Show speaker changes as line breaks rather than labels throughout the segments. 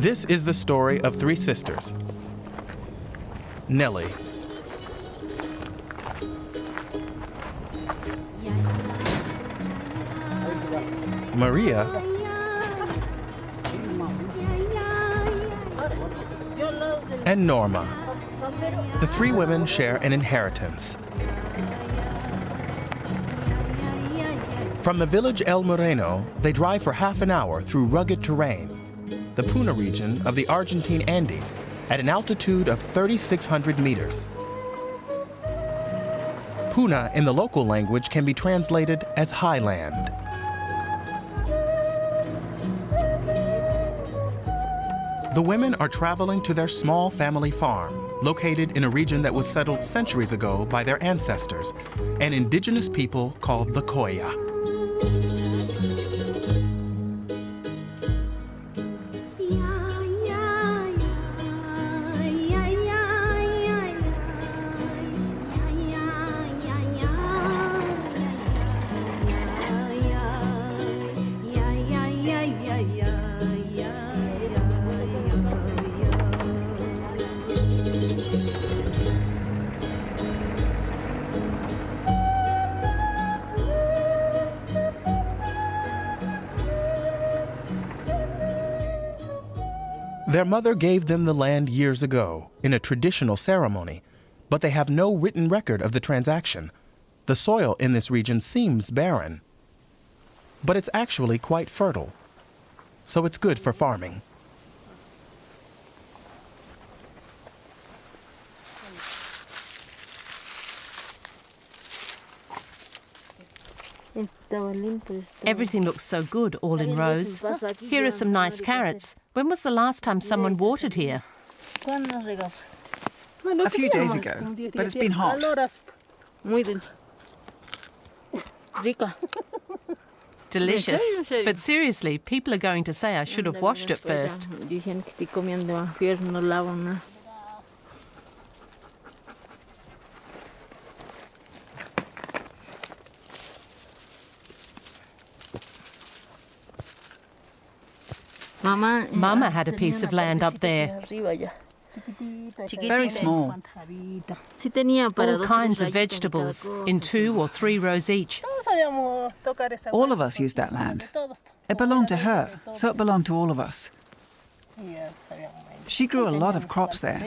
This is the story of three sisters. Nelly, Maria, and Norma. The three women share an inheritance. From the village El Moreno, they drive for half an hour through rugged terrain, the Puna region of the Argentine Andes, at an altitude of 3,600 meters. Puna in the local language can be translated as highland. The women are traveling to their small family farm, located in a region that was settled centuries ago by their ancestors, an indigenous people called the Kolla. Their mother gave them the land years ago in a traditional ceremony, but they have no written record of the transaction. The soil in this region seems barren, but it's actually quite fertile, so it's good for farming.
Everything looks so good, all in rows. Here are some nice carrots. When was the last time someone watered here?
A few days ago, but it's been hot.
Delicious. But seriously, people are going to say I should have washed it first. Mama had a piece of land up there.
Very small.
All kinds of vegetables in 2 or 3 rows each.
All of us used that land. It belonged to her, so it belonged to all of us. She grew a lot of crops there.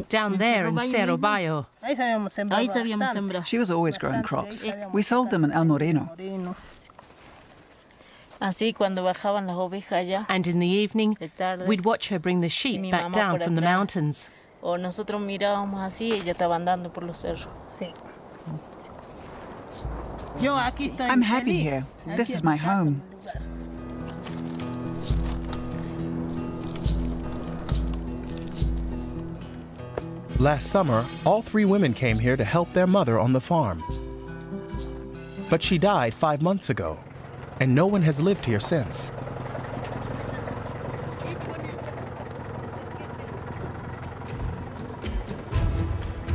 Down there in Cerro Bayo.
She was always growing crops. We sold them in El Moreno.
And in the evening, we'd watch her bring the sheep back down from the mountains.
I'm happy here. This is my home.
Last summer, all three women came here to help their mother on the farm. But she died 5 months ago, and no one has lived here since.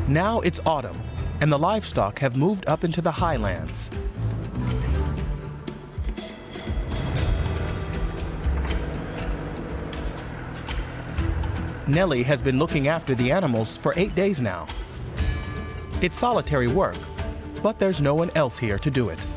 Now it's autumn, and the livestock have moved up into the highlands. Nelly has been looking after the animals for 8 days now. It's solitary work, but there's no one else here to do it.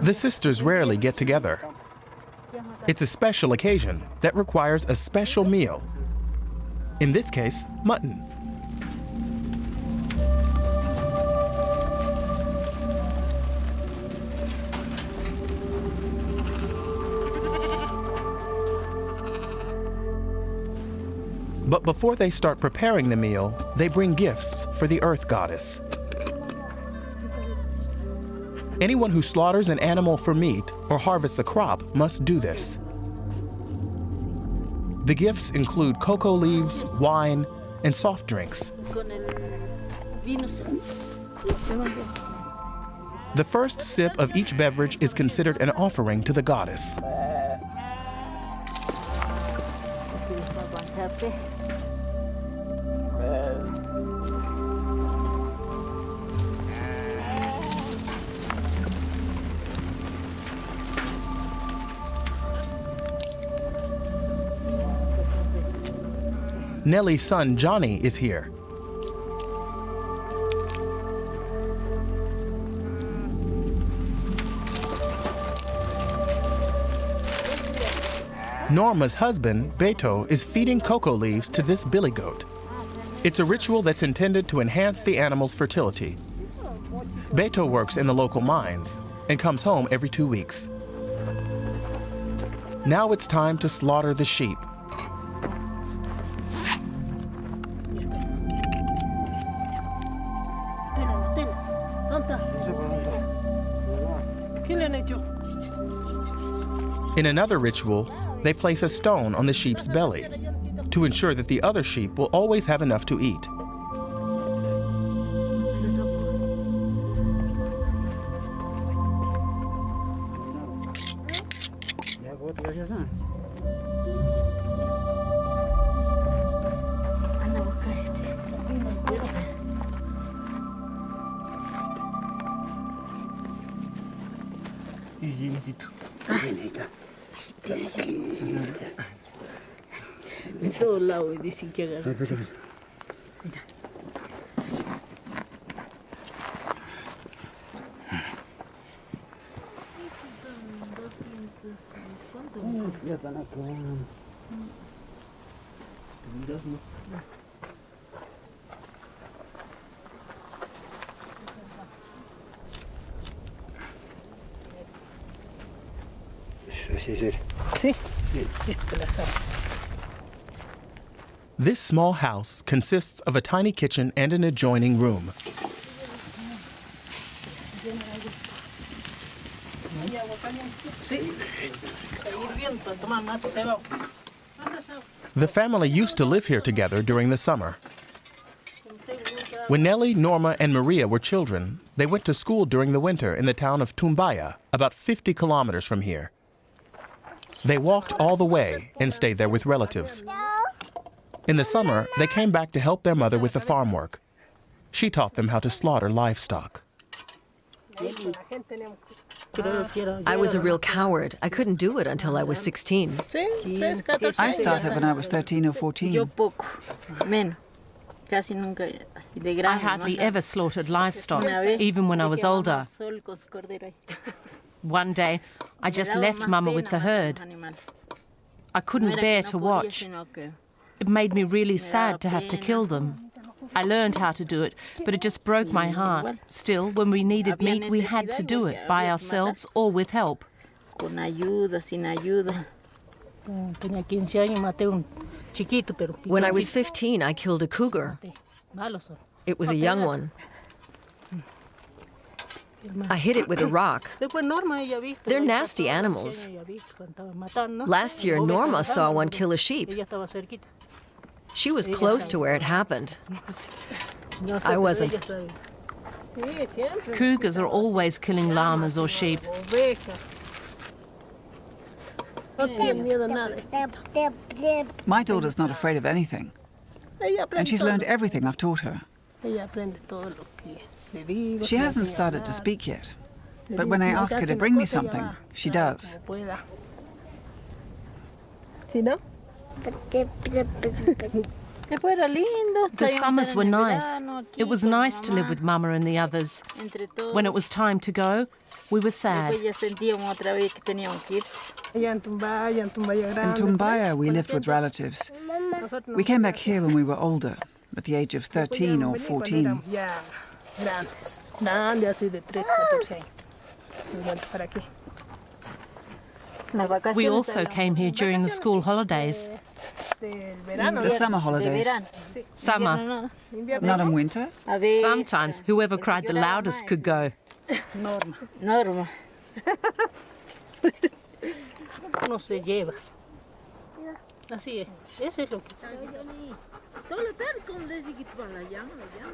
The sisters rarely get together. It's a special occasion that requires a special meal. In this case, mutton. But before they start preparing the meal, they bring gifts for the Earth Goddess. Anyone who slaughters an animal for meat or harvests a crop must do this. The gifts include cocoa leaves, wine, and soft drinks. The first sip of each beverage is considered an offering to the goddess. Nellie's son, Johnny, is here. Norma's husband, Beto, is feeding cocoa leaves to this billy goat. It's a ritual that's intended to enhance the animal's fertility. Beto works in the local mines and comes home every 2 weeks. Now it's time to slaughter the sheep. In another ritual, they place a stone on the sheep's belly to ensure that the other sheep will always have enough to eat.
De todos lados dicen que agarra.
This small house consists of a tiny kitchen and an adjoining room. The family used to live here together during the summer. When Nellie, Norma, and Maria were children, they went to school during the winter in the town of Tumbaya, about 50 kilometers from here. They walked all the way and stayed there with relatives. In the summer, they came back to help their mother with the farm work. She taught them how to slaughter livestock.
I was a real coward. I couldn't do it until I was 16.
I started when I was 13 or 14.
I hardly ever slaughtered livestock, even when I was older. One day, I just left Mama with the herd. I couldn't bear to watch. It made me really sad to have to kill them. I learned how to do it, but it just broke my heart. Still, when we needed meat, we had to do it by ourselves or with help.
Con ayuda, sin ayuda.
When I was 15, I killed a cougar. It was a young one. I hit it with a rock. They're nasty animals. Last year, Norma saw one kill a sheep. She was close to where it happened. I wasn't.
Cougars are always killing llamas or sheep.
My daughter's not afraid of anything, and she's learned everything I've taught her. She hasn't started to speak yet, but when I ask her to bring me something, she does.
The summers were nice. It was nice to live with Mama and the others. When it was time to go, we were sad.
In Tumbaya, we lived with relatives. We came back here when we were older, at the age of 13 or 14.
We also came here during the school holidays.
The summer holidays.
Summer.
Not in winter?
Sometimes whoever cried the loudest could go.
Norma.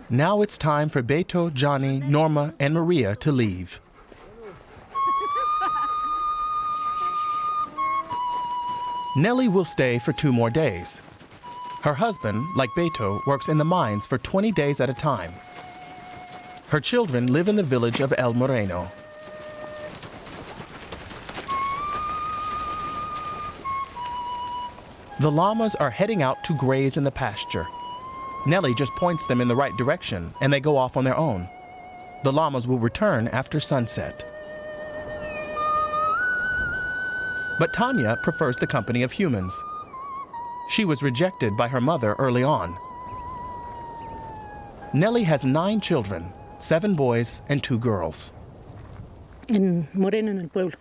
Now it's time for Beto, Johnny, Norma, and Maria to leave. Nellie will stay for 2 more days. Her husband, like Beto, works in the mines for 20 days at a time. Her children live in the village of El Moreno. The llamas are heading out to graze in the pasture. Nellie just points them in the right direction, and they go off on their own. The llamas will return after sunset. But Tanya prefers the company of humans. She was rejected by her mother early on. Nellie has 9 children, 7 boys and 2 girls.
En Moreno, en el pueblo.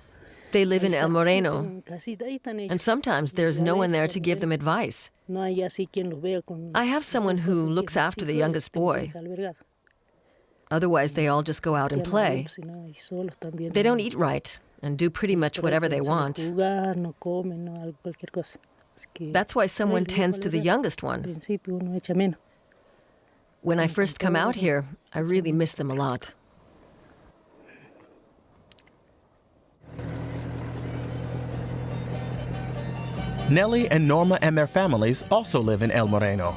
They live in El Moreno, and sometimes there's no one there to give them advice. I have someone who looks after the youngest boy. Otherwise, they all just go out and play. They don't eat right and do pretty much whatever they want. That's why someone tends to the youngest one. When I first come out here, I really miss them a lot.
Nellie and Norma and their families also live in El Moreno.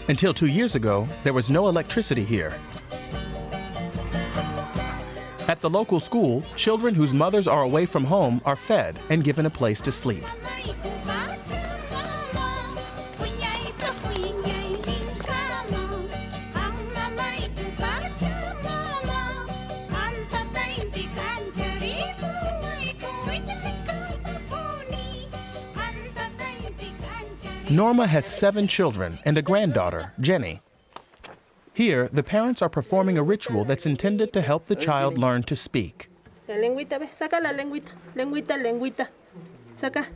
Until 2 years ago, there was no electricity here. At the local school, children whose mothers are away from home are fed and given a place to sleep. Norma has 7 children and a granddaughter, Jenny. Here, the parents are performing a ritual that's intended to help the child learn to speak.
La lengüita, ve, saca la lengüita, lengüita, lengüita, saca.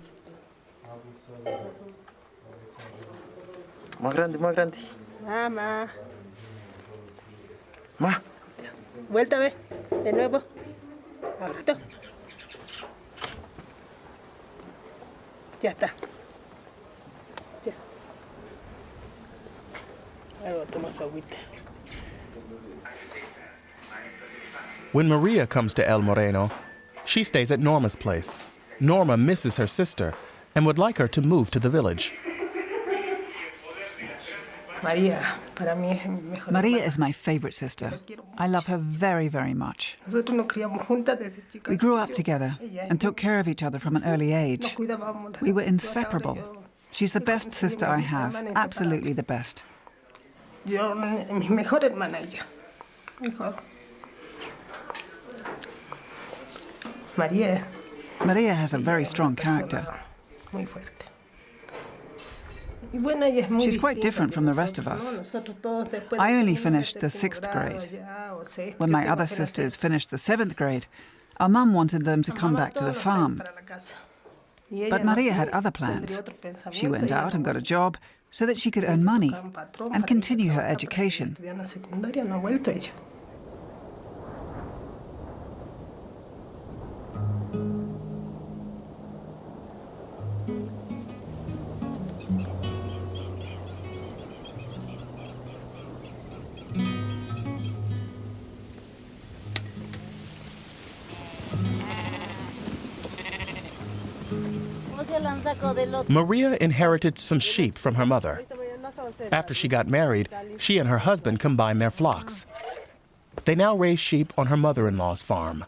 Más grande, más grande.
Ma.
Más.
Vuelta, ve, de nuevo. Ahorita. Ya está. Ya. Ahora tomas agüita.
When Maria comes to El Moreno, she stays at Norma's place. Norma misses her sister and would like her to move to the village.
Maria is my favorite sister. I love her very, very much. We grew up together and took care of each other from an early age. We were inseparable. She's the best sister I have, absolutely the best. Maria has a very strong character. She's quite different from the rest of us. I only finished the 6th grade. When my other sisters finished the 7th grade, our mum wanted them to come back to the farm. But Maria had other plans. She went out and got a job so that she could earn money and continue her education.
Maria inherited some sheep from her mother. After she got married, she and her husband combined their flocks. They now raise sheep on her mother-in-law's farm.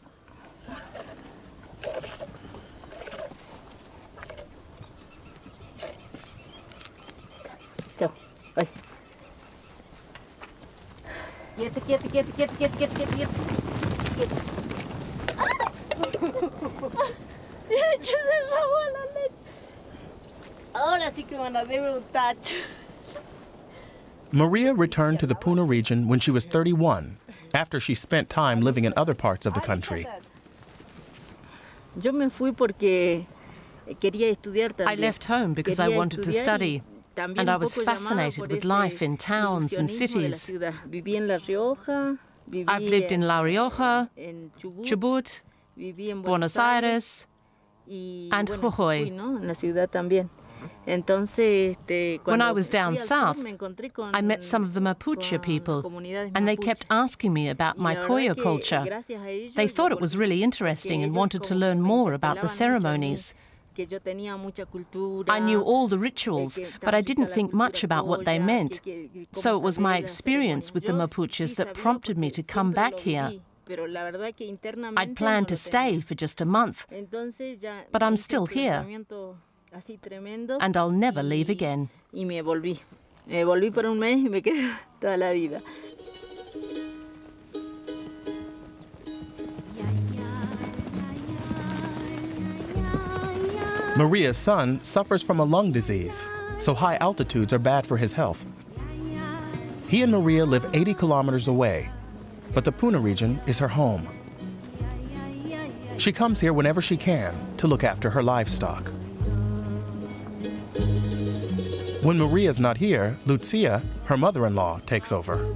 Maria returned to the Puna region when she was 31, after she spent time living in other parts of the country.
I left home because I wanted to study, and I was fascinated with life in towns and cities. I've lived in La Rioja, Chubut, Buenos Aires, and Jujuy. When I was down south, I met some of the Mapuche people, and they kept asking me about my Kolla culture. They thought it was really interesting and wanted to learn more about the ceremonies. I knew all the rituals, but I didn't think much about what they meant. So it was my experience with the Mapuches that prompted me to come back here. I'd planned to stay for just a month, but I'm still here, and I'll never leave again.
Maria's son suffers from a lung disease, so high altitudes are bad for his health. He and Maria live 80 kilometers away, but the Puna region is her home. She comes here whenever she can to look after her livestock. When Maria's not here, Lucia, her mother-in-law, takes over.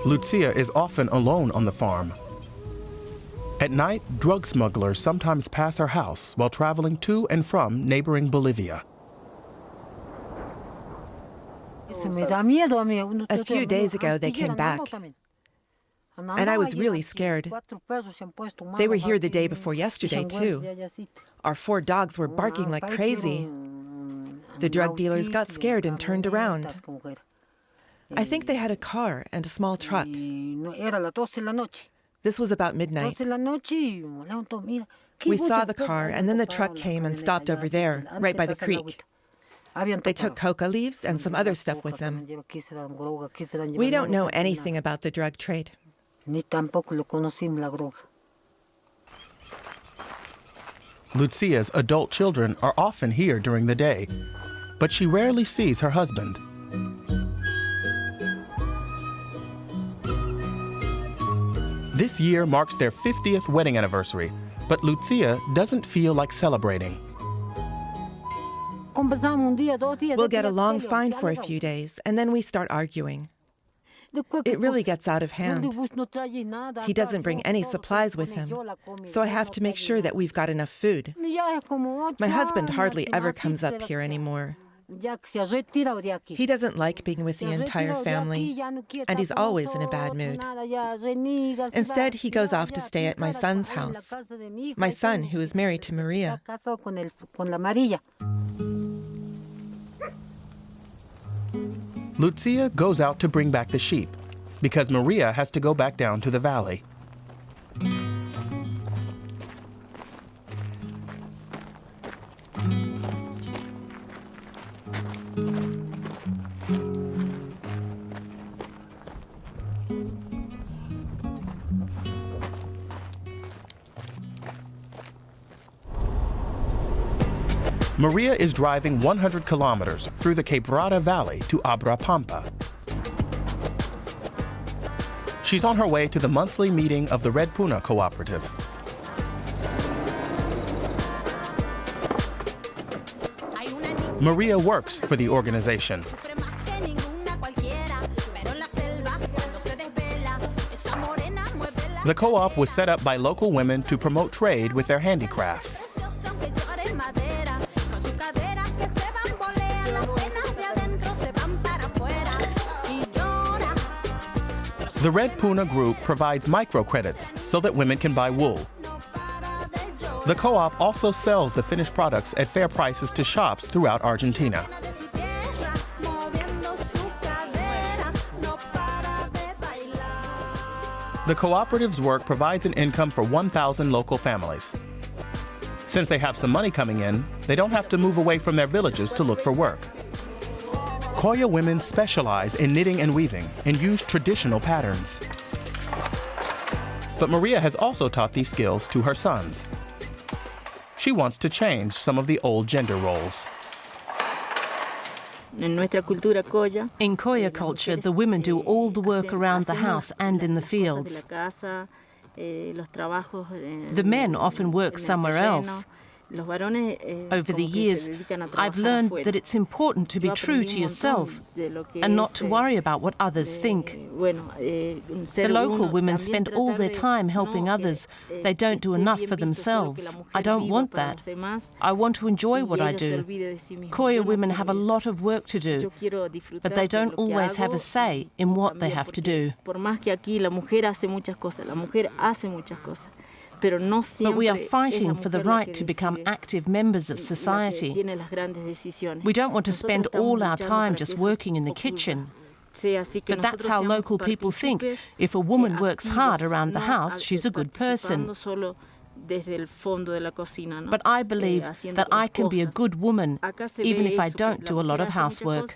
Lucia is often alone on the farm. At night, drug smugglers sometimes pass her house while traveling to and from neighboring Bolivia.
A few days ago, they came back, and I was really scared. They were here the day before yesterday, too. Our 4 dogs were barking like crazy. The drug dealers got scared and turned around. I think they had a car and a small truck. This was about midnight. We saw the car, and then the truck came and stopped over there, right by the creek. They took coca leaves and some other stuff with them. We don't know anything about the drug trade.
Lucia's adult children are often here during the day, but she rarely sees her husband. This year marks their 50th wedding anniversary, but Lucia doesn't feel like celebrating.
We'll get along fine for a few days, and then we start arguing. It really gets out of hand. He doesn't bring any supplies with him, so I have to make sure that we've got enough food. My husband hardly ever comes up here anymore. He doesn't like being with the entire family, and he's always in a bad mood. Instead, he goes off to stay at my son's house, my son who is married to Maria.
Lucia goes out to bring back the sheep, because Maria has to go back down to the valley. Maria is driving 100 kilometers through the Quebrada Valley to Abra Pampa. She's on her way to the monthly meeting of the Red Puna Cooperative. Maria works for the organization. The co-op was set up by local women to promote trade with their handicrafts. The Red Puna Group provides microcredits so that women can buy wool. The co-op also sells the finished products at fair prices to shops throughout Argentina. The cooperative's work provides an income for 1,000 local families. Since they have some money coming in, they don't have to move away from their villages to look for work. Kolla women specialize in knitting and weaving and use traditional patterns. But Maria has also taught these skills to her sons. She wants to change some of the old gender roles.
In Kolla culture, the women do all the work around the house and in the fields. The men often work somewhere else. Over the years, I've learned that it's important to be true to yourself and not to worry about what others think. The local women spend all their time helping others. They don't do enough for themselves. I don't want that. I want to enjoy what I do. Kolla women have a lot of work to do, but they don't always have a say in what they have to do. But we are fighting for the right to become active members of society. We don't want to spend all our time just working in the kitchen. But that's how local people think. If a woman works hard around the house, she's a good person. But I believe that I can be a good woman, even if I don't do a lot of housework.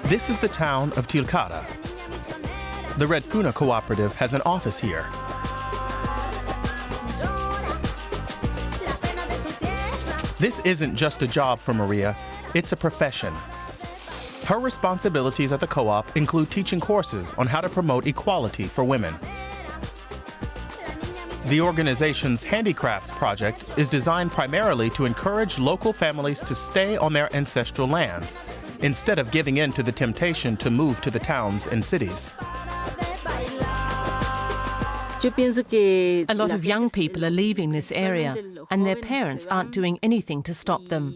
This is the town of Tilcara. The Red Puna Cooperative has an office here. This isn't just a job for Maria, it's a profession. Her responsibilities at the co-op include teaching courses on how to promote equality for women. The organization's Handicrafts project is designed primarily to encourage local families to stay on their ancestral lands, instead of giving in to the temptation to move to the towns and cities.
A lot of young people are leaving this area, and their parents aren't doing anything to stop them,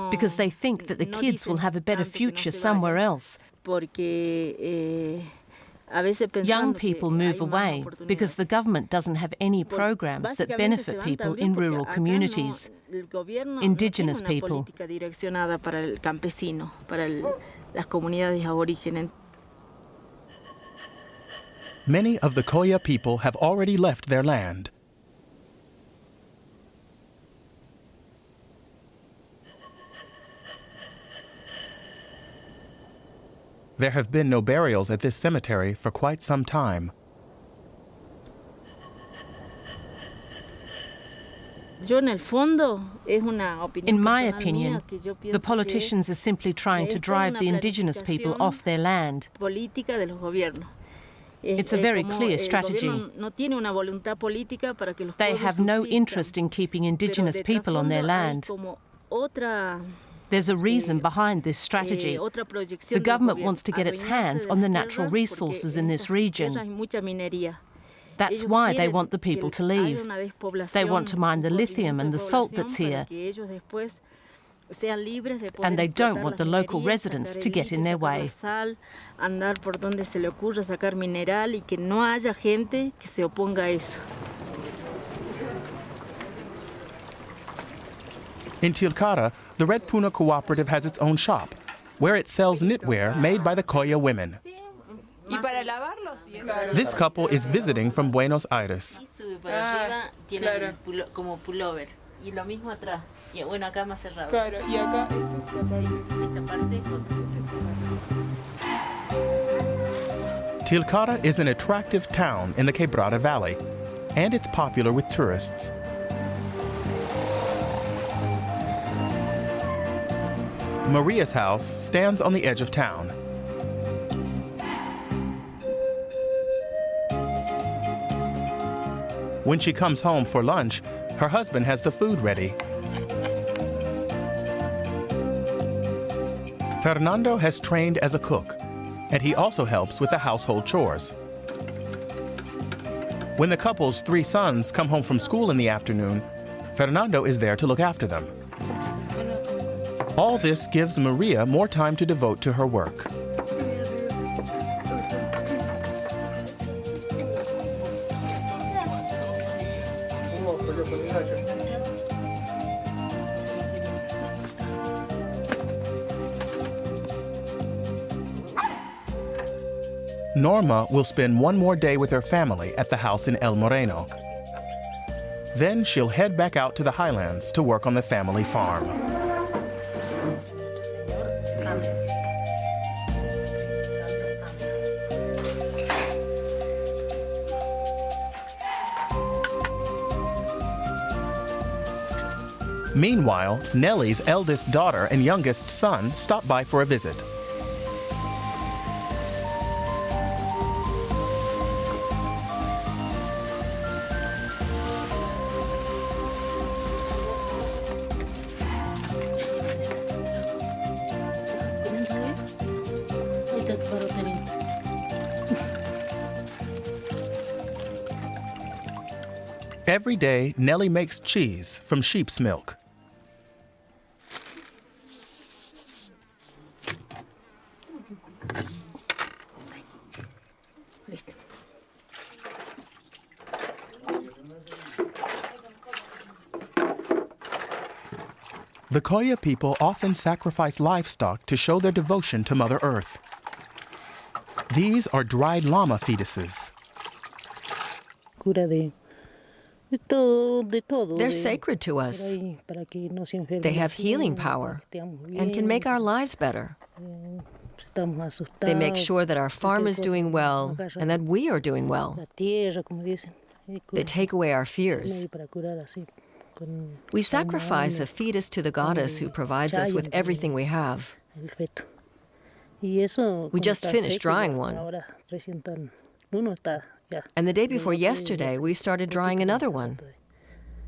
because they think that the kids will have a better future somewhere else. Young people move away because the government doesn't have any programs that benefit people in rural communities, indigenous people.
Many of the Kolla people have already left their land. There have been no burials at this cemetery for quite some time.
In my opinion, the politicians are simply trying to drive the indigenous people off their land. It's a very clear strategy. They have no interest in keeping indigenous people on their land. There's a reason behind this strategy. The government wants to get its hands on the natural resources in this region. That's why they want the people to leave. They want to mine the lithium and the salt that's here. And they don't want the local residents to get in their way.
In Tilcara, the Red Puna Cooperative has its own shop, where it sells knitwear made by the Kolla women. This couple is visiting from Buenos Aires. Tilcara is an attractive town in the Quebrada Valley, and it's popular with tourists. Maria's house stands on the edge of town. When she comes home for lunch, her husband has the food ready. Fernando has trained as a cook, and he also helps with the household chores. When the couple's 3 sons come home from school in the afternoon, Fernando is there to look after them. All this gives Maria more time to devote to her work. Norma will spend one more day with her family at the house in El Moreno. Then she'll head back out to the highlands to work on the family farm. Meanwhile, Nellie's eldest daughter and youngest son stop by for a visit. Every day, Nelly makes cheese from sheep's milk. The Kolla people often sacrifice livestock to show their devotion to Mother Earth. These are dried llama fetuses.
They're sacred to us. They have healing power and can make our lives better. They make sure that our farm is doing well and that we are doing well. They take away our fears. We sacrifice a fetus to the goddess who provides us with everything we have. We just finished drying one. And the day before yesterday, we started drying another one.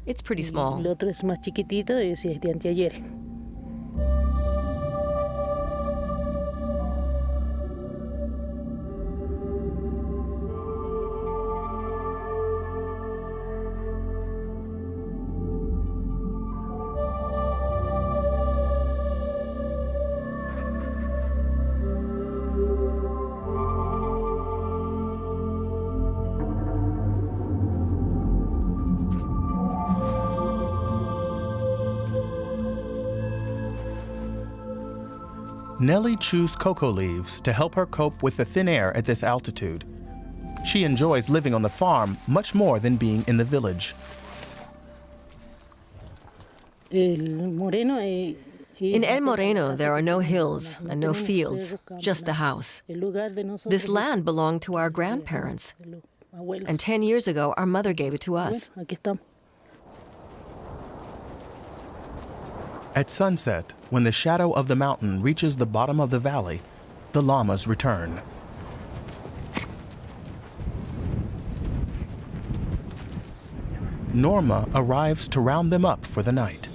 It's pretty small.
Nelly chews cocoa leaves to help her cope with the thin air at this altitude. She enjoys living on the farm much more than being in the village.
In El Moreno, there are no hills and no fields, just the house. This land belonged to our grandparents, and 10 years ago, our mother gave it to us.
At sunset, when the shadow of the mountain reaches the bottom of the valley, the llamas return. Norma arrives to round them up for the night.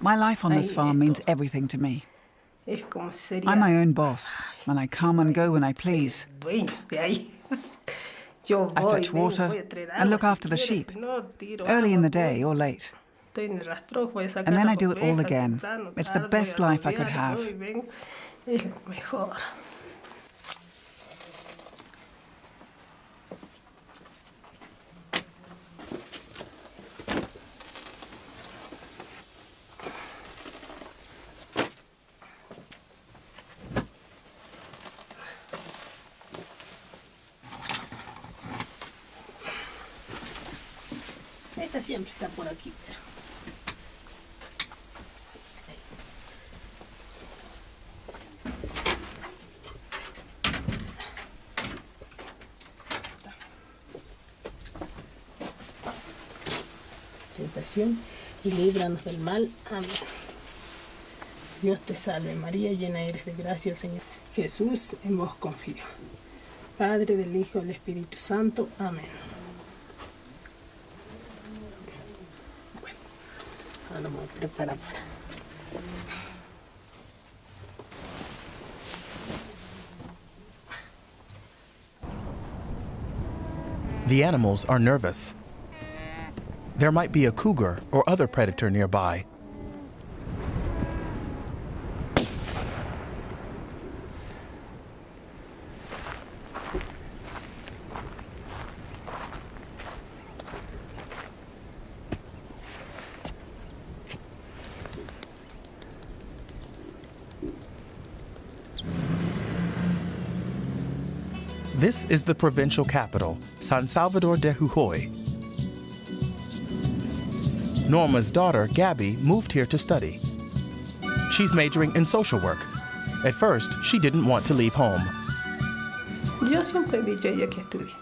My life on this farm means everything to me. I'm my own boss, and I come and go when I please. I fetch water and look after the sheep, early in the day or late. And then I do it all again. It's the best life I could have.
Esta siempre está por aquí, pero... Tentación y líbranos del mal. Amén. Dios te salve María, llena eres de gracia, el Señor. Jesús, en vos confío. Padre, del Hijo, del Espíritu Santo. Amén. Bueno, ahora me voy a preparar para...
The animals are nervous. There might be a cougar or other predator nearby. This is the provincial capital, San Salvador de Jujuy. Norma's daughter, Gabby, moved here to study. She's majoring in social work. At first, she didn't want to leave home.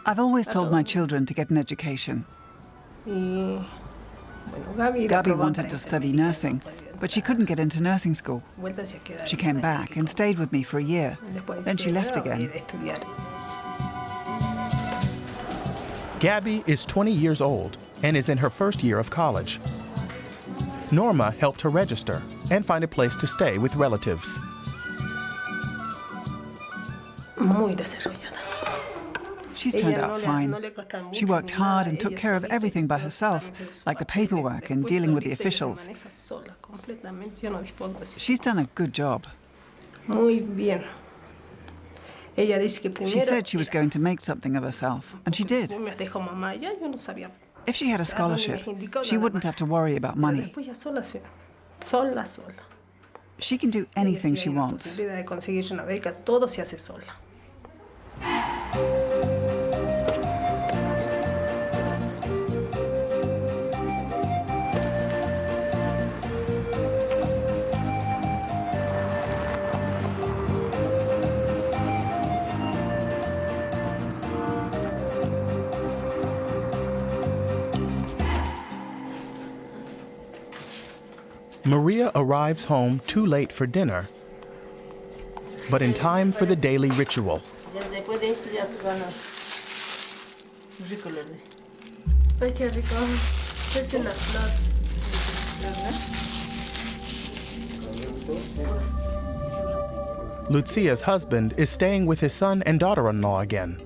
I've always told my children to get an education. Gabby wanted to study nursing, But she couldn't get into nursing school. She came back and stayed with me for a year. Then she left again.
Gabby is 20 years old and is in her first year of college. Norma helped her register and find a place to stay with relatives.
She's turned out fine. She worked hard and took care of everything by herself, like the paperwork and dealing with the officials. She's done a good job. She said she was going to make something of herself, and she did. If she had a scholarship, she wouldn't have to worry about money. She can do anything she wants.
Maria arrives home too late for dinner, but in time for the daily ritual. Lucia's husband is staying with his son and daughter-in-law again.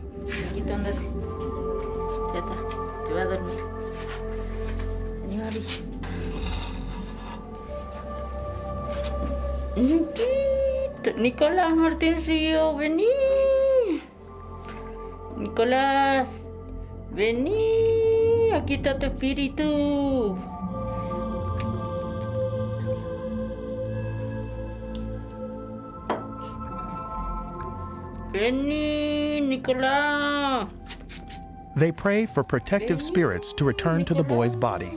Nicolás Martín Río, vení. Nicolás, vení. Aquí está tu espíritu. Vení, Nicolás.
They pray for protective spirits to return to the boy's body.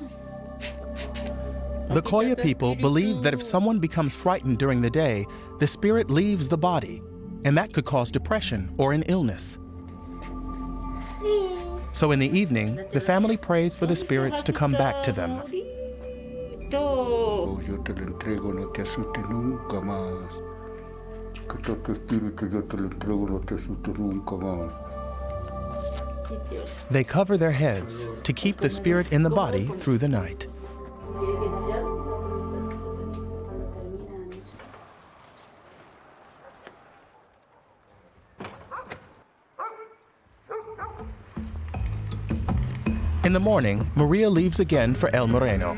The Kolla people believe that if someone becomes frightened during the day, the spirit leaves the body, and that could cause depression or an illness. So in the evening, the family prays for the spirits to come back to them. They cover their heads to keep the spirit in the body through the night. In the morning, Maria leaves again for El Moreno.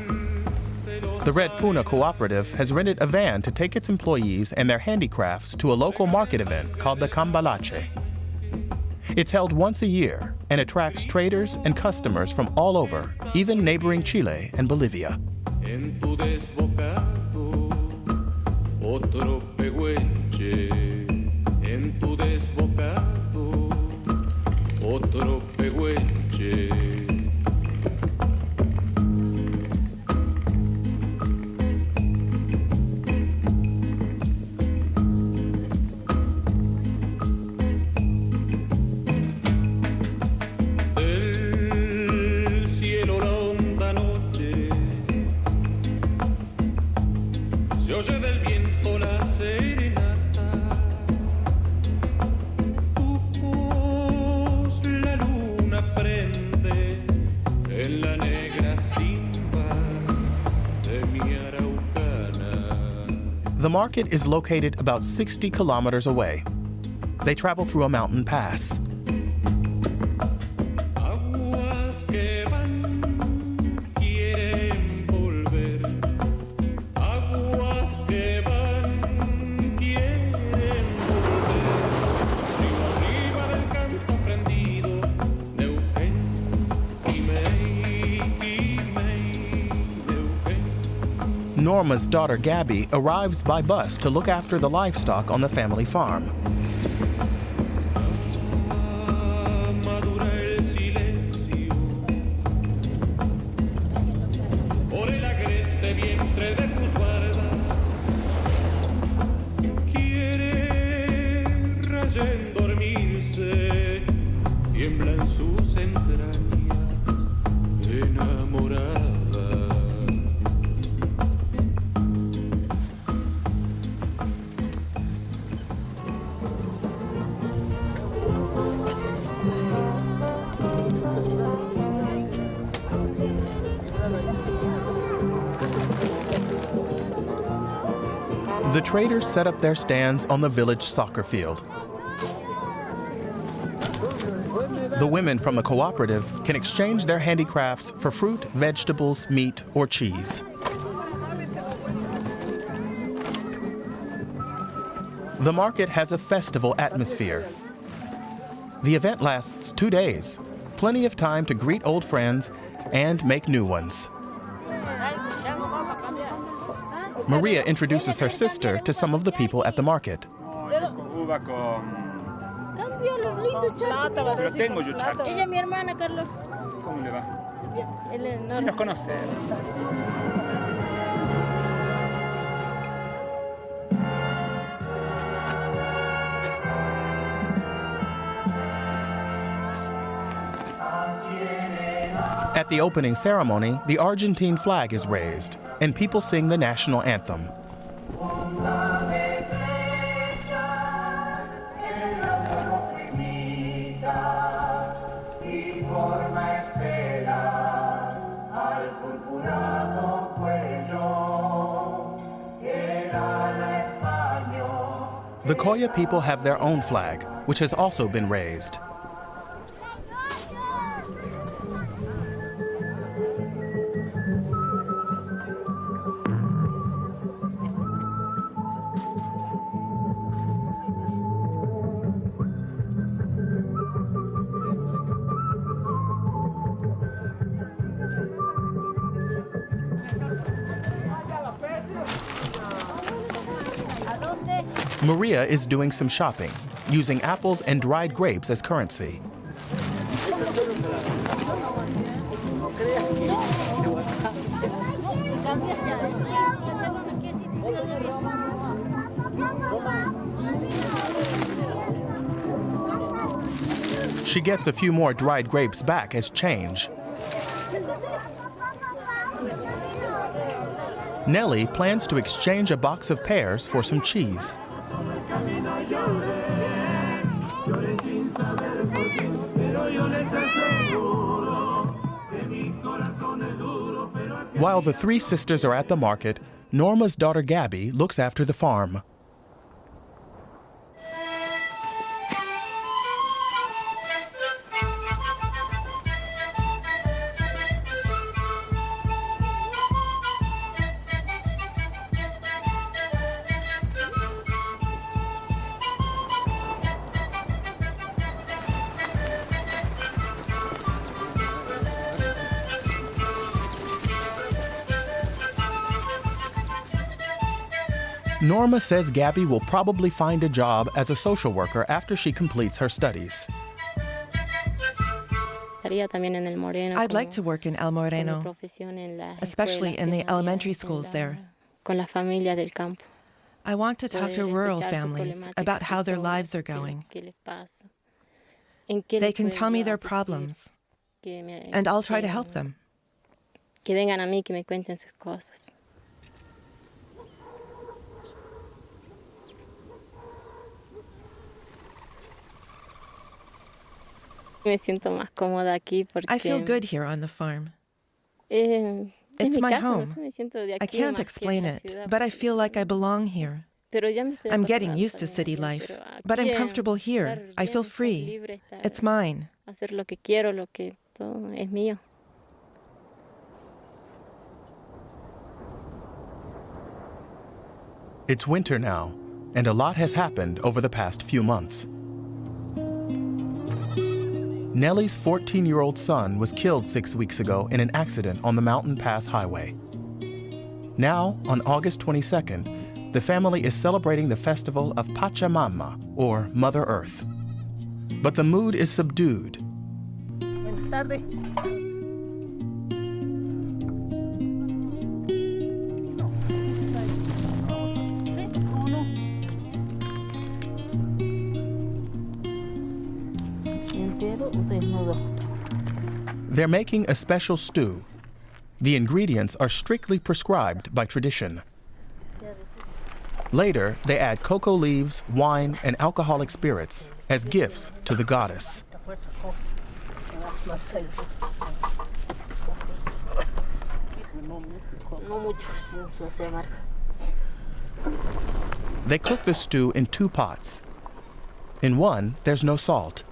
The Red Puna Cooperative has rented a van to take its employees and their handicrafts to a local market event called the Cambalache. It's held once a year and attracts traders and customers from all over, even neighboring Chile and Bolivia.
En tu desbocado, otro pehuenche. En tu desbocado, otro pehuenche.
The market is located about 60 kilometers away. They travel through a mountain pass. Norma's daughter Gabby arrives by bus to look after the livestock on the family farm. The traders set up their stands on the village soccer field. The women from the cooperative can exchange their handicrafts for fruit, vegetables, meat, or cheese. The market has a festival atmosphere. The event lasts 2 days, plenty of time to greet old friends and make new ones. Maria introduces her sister to some of the people at the market.
Pero tengo yo charcos.
Ella es mi hermana, Carlos.
¿Cómo le va?
Él es
Sí
enorme.
nos conoce.
At the opening ceremony, the Argentine flag is raised, and people sing the national anthem. The Kolla people have their own flag, which has also been raised. Maria is doing some shopping, using apples and dried grapes as currency. She gets a few more dried grapes back as change. Nellie plans to exchange a box of pears for some cheese. While the three sisters are at the market, Norma's daughter Gabby looks after the farm. Norma says Gabby will probably find a job as a social worker after she completes her studies.
I'd like to work in El Moreno, especially in the elementary schools there. I want to talk to rural families about how their lives are going. They can tell me their problems, and I'll try to help them.
Me siento más cómoda aquí porque
I feel good here on the farm. It's my home. I can't explain it, but I feel like I belong here. I'm getting used to city life, but I'm comfortable here. I feel free. It's mine.
hacer lo que quiero, lo que todo es mío.
It's winter now, and a lot has happened over the past few months. Nellie's 14-year-old son was killed 6 weeks ago in an accident on the Mountain Pass Highway. Now, on August 22nd, the family is celebrating the festival of Pachamama, or Mother Earth. But the mood is subdued.
Buenas tardes.
They're making a special stew. The ingredients are strictly prescribed by tradition. Later, they add cocoa leaves, wine, and alcoholic spirits as gifts to the goddess. They cook the stew in 2 pots. In one, there's no salt.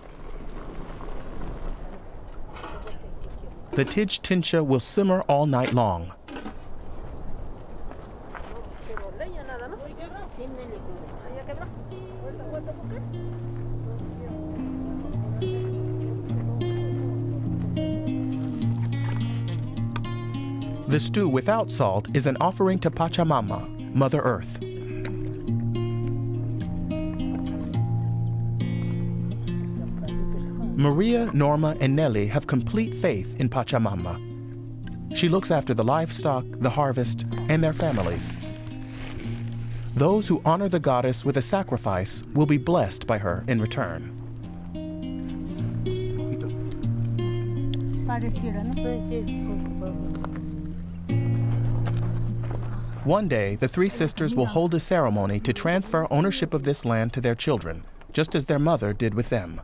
The tij tincha will simmer all night long. The stew without salt is an offering to Pachamama, Mother Earth. Maria, Norma, and Nelly have complete faith in Pachamama. She looks after the livestock, the harvest, and their families. Those who honor the goddess with a sacrifice will be blessed by her in return. One day, the 3 sisters will hold a ceremony to transfer ownership of this land to their children, just as their mother did with them.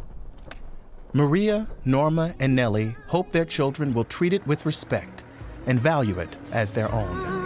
Maria, Norma, and Nelly hope their children will treat it with respect and value it as their own.